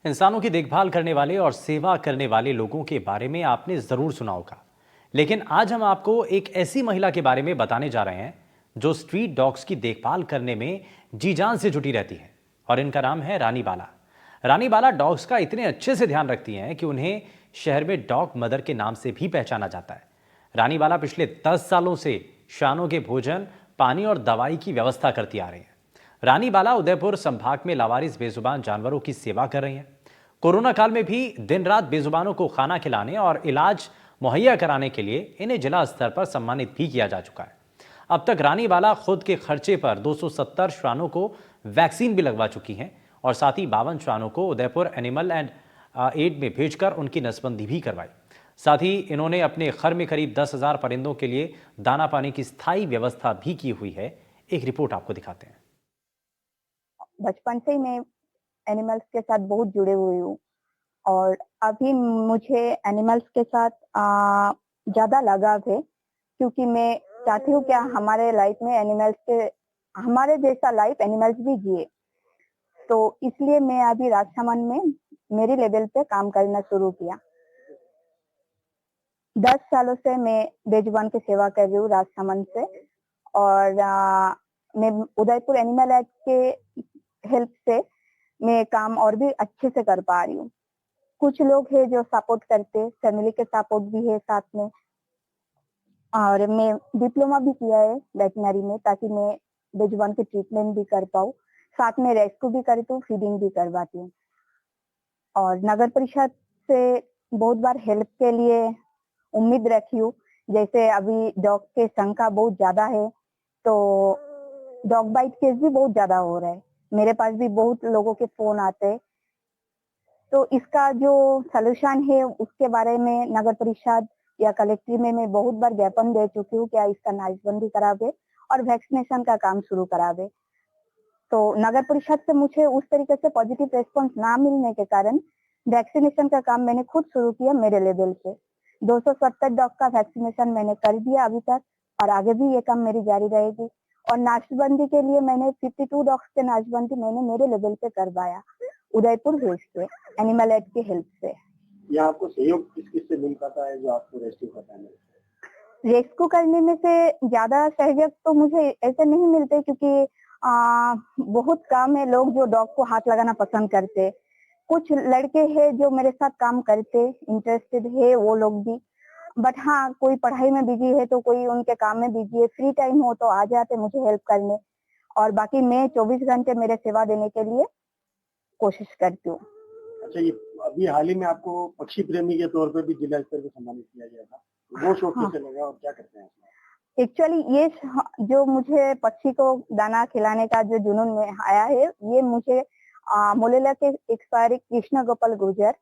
इंसानों की देखभाल करने वाले और सेवा करने वाले लोगों के बारे में आपने जरूर सुना होगा, लेकिन आज हम आपको एक ऐसी महिला के बारे में बताने जा रहे हैं जो स्ट्रीट डॉग्स की देखभाल करने में जी जान से जुटी रहती है। और इनका नाम है रानी बाला। रानी बाला डॉग्स का इतने अच्छे से ध्यान रखती हैं कि उन्हें शहर में डॉग मदर के नाम से भी पहचाना जाता है। रानी बाला पिछले 10 सालों से श्वानों के भोजन, पानी और दवाई की व्यवस्था करती आ रही है। रानी बाला उदयपुर संभाग में लावारिस बेजुबान जानवरों की सेवा कर रही हैं। कोरोना काल में भी दिन रात बेजुबानों को खाना खिलाने और इलाज मुहैया कराने के लिए इन्हें जिला स्तर पर सम्मानित भी किया जा चुका है। अब तक रानी बाला खुद के खर्चे पर 270 श्वानों को वैक्सीन भी लगवा चुकी हैं और साथ ही 52 श्वानों को उदयपुर एनिमल एंड एड में भेजकर उनकी नसबंदी भी करवाई। साथ ही इन्होंने अपने घर में करीब 10,000 परिंदों के लिए दाना पानी की स्थायी व्यवस्था भी की हुई है। एक रिपोर्ट आपको दिखाते हैं। बचपन से ही मैं एनिमल्स के साथ बहुत जुड़े हुई हूँ और अभी मुझे एनिमल्स के साथ ज़्यादा लगाव है, क्योंकि मैं चाहती हूँ क्या हमारे लाइफ में एनिमल्स के हमारे जैसा लाइफ एनिमल्स भी जिए। तो इसलिए मैं अभी राजसमंद में मेरी लेवल पे काम करना शुरू किया। 10 सालों से मैं बेजुबान की सेवा कर रही हूँ राजसमंद से। और मैं उदयपुर एनिमल एड के हेल्प से मैं काम और भी अच्छे से कर पा रही हूँ। कुछ लोग हैं जो सपोर्ट करते, फैमिली के सपोर्ट भी है साथ में। और मैं डिप्लोमा भी किया है वेटनरी में, ताकि मैं बेजुबान की ट्रीटमेंट भी कर पाऊँ। साथ में रेस्क्यू भी करती हूँ, फीडिंग भी करवाती हूँ। और नगर परिषद से बहुत बार हेल्प के लिए उम्मीद रखी हूँ। जैसे अभी डॉग के संख्या बहुत ज्यादा है, तो डॉग बाइट केस भी बहुत ज्यादा हो रहा है। मेरे पास भी बहुत लोगों के फोन आते हैं। तो इसका जो सलूशन है उसके बारे में नगर परिषद या कलेक्ट्रेट में मैं बहुत बार ज्ञापन दे चुकी हूँ, क्या इसका नाशबंदी करावे और वैक्सीनेशन का काम शुरू करावे। तो नगर परिषद से मुझे उस तरीके से पॉजिटिव रेस्पॉन्स ना मिलने के कारण वैक्सीनेशन का काम मैंने खुद शुरू किया मेरे लेवल पे। 270 डॉग का वैक्सीनेशन मैंने कर दिया अभी तक, और आगे भी ये काम मेरी जारी रहेगी। और नाशबंदी के लिए मैंने 52 डॉग्स के नाशबंदी मैंने मेरे लेवल पे करवाया, उदयपुर भेज के एनिमल एड की हेल्प से। या आपको सहयोग किस किस से मिल पाता है जो आपको रेस्क्यू करता है? रेस्क्यू करने में से ज्यादा सहयोग तो मुझे ऐसे नहीं मिलते, क्योंकि बहुत कम है लोग जो डॉग को हाथ लगाना पसंद करते। कुछ लड़के हैं जो मेरे साथ काम करते, इंटरेस्टेड है वो लोग भी। बट हाँ, कोई पढ़ाई में बिजी है तो कोई उनके काम में बिजी है, फ्री टाइम हो तो आ जाते मुझे हेल्प करने। और बाकी मैं 24 घंटे मेरे सेवा देने के लिए कोशिश करती हूँ। अच्छा, ये अभी हाल ही में आपको पक्षी प्रेमी के तौर पे भी जिला स्तर पे सम्मानित किया गया था, वो शौक कैसे लगा और क्या करते हैं? एक्चुअली ये जो मुझे पक्षी को दाना खिलाने का जो जुनून में आया है, ये मुझे मोलेला के एक्सपायर कृष्ण गोपाल गुर्जर,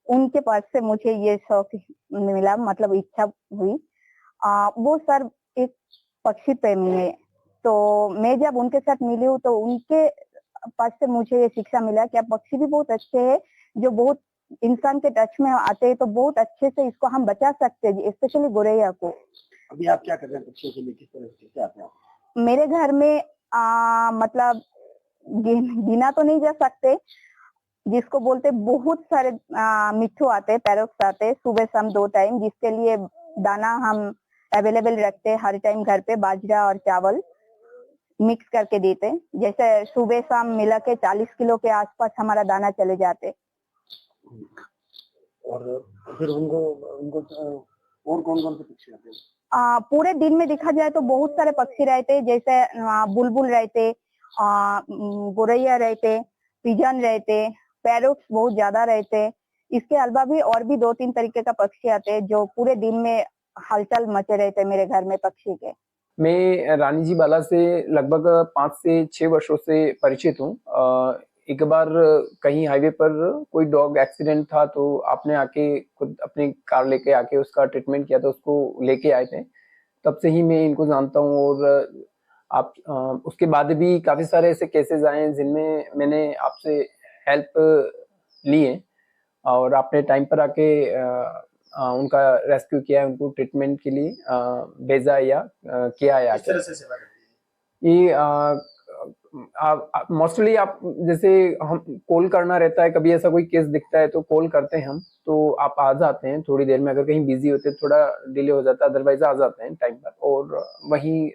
उनके पास से मुझे ये शौक मिला, मतलब इच्छा हुई। वो सर एक पक्षी प्रेमी है, तो मैं जब उनके साथ मिली हूँ तो उनके पास से मुझे ये शिक्षा मिला कि पक्षी भी बहुत अच्छे हैं, जो बहुत इंसान के टच में आते हैं, तो बहुत अच्छे से इसको हम बचा सकते हैं, स्पेशली गोरैया को। अभी आप क्या कर रहे हैं पक्षियों के लिए, किस तरह से आते हैं? मेरे घर में मतलब गिना तो नहीं जा सकते, जिसको बोलते बहुत सारे मिट्ठू आते, पैरोक्स आते सुबह शाम 2 टाइम, जिसके लिए दाना हम अवेलेबल रखते हैं हर टाइम घर पे। बाजरा और चावल मिक्स करके देते, जैसे सुबह शाम मिला के 40 किलो के आसपास हमारा दाना चले जाते। और फिर उनको उनको और कौन कौन से पक्षी आते हैं? पूरे दिन में देखा जाए तो बहुत सारे पक्षी रहते, जैसे बुलबुल रहते, गोरैया रहते, पिजन रहते, पैरोट्स बहुत ज्यादा रहते। इसके अलावा भी और भी 2-3 तरीके का पक्षी आते हैं जो पूरे दिन में हलचल मचे रहते मेरे घर में पक्षी के। मैं रानी जी बाला से लगभग 5 से 6 वर्षों से परिचित हूँ। एक बार कहीं हाईवे पर कोई डॉग एक्सीडेंट था, तो आपने आके खुद अपनी कार लेके आके उसका ट्रीटमेंट किया था, उसको लेके आए थे। तब से ही मैं इनको जानता हूँ। और आप उसके बाद भी काफ़ी सारे ऐसे केसेस आए हैं जिनमें मैंने आपसे हेल्प ली है, और आपने टाइम पर आके उनका रेस्क्यू किया है, उनको ट्रीटमेंट के लिए भेजा या किया है। किस तरह से सेवा करती है? ये मोस्टली आप जैसे हम कॉल करना रहता है, कभी ऐसा कोई केस दिखता है तो कॉल करते हैं हम, तो आप आ जाते हैं थोड़ी देर में। अगर कहीं बिजी होते हैं थोड़ा डिले हो जाता है, अदरवाइज आ जाते हैं टाइम पर और वहीं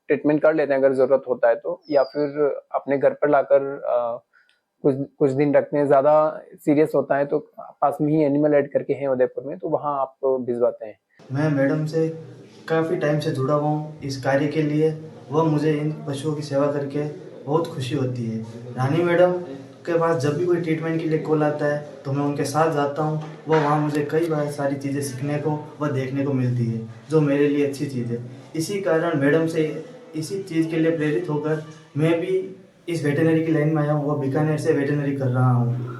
ट्रीटमेंट कर लेते हैं अगर जरूरत होता है तो, या फिर अपने घर पर लाकर कुछ कुछ दिन रखते हैं। ज्यादा सीरियस होता है तो पास में ही एनिमल ऐड करके हैं उदयपुर में, तो वहाँ आप भिजवाते हैं। मैं मैडम से काफ़ी टाइम से जुड़ा हुआ हूँ इस कार्य के लिए। वह मुझे इन पशुओं की सेवा करके बहुत खुशी होती है। रानी मैडम के पास जब भी कोई ट्रीटमेंट के लिए कॉल आता है तो मैं उनके साथ जाता हूँ। वह वहाँ मुझे कई बार सारी चीज़ें सीखने को व देखने को मिलती है जो मेरे लिए अच्छी चीज़ है। इसी कारण मैडम से इसी चीज़ के लिए प्रेरित होकर मैं भी इस वेटरनरी की लाइन में आया हूँ। वह बीकानेर से वेटरनरी कर रहा हूँ।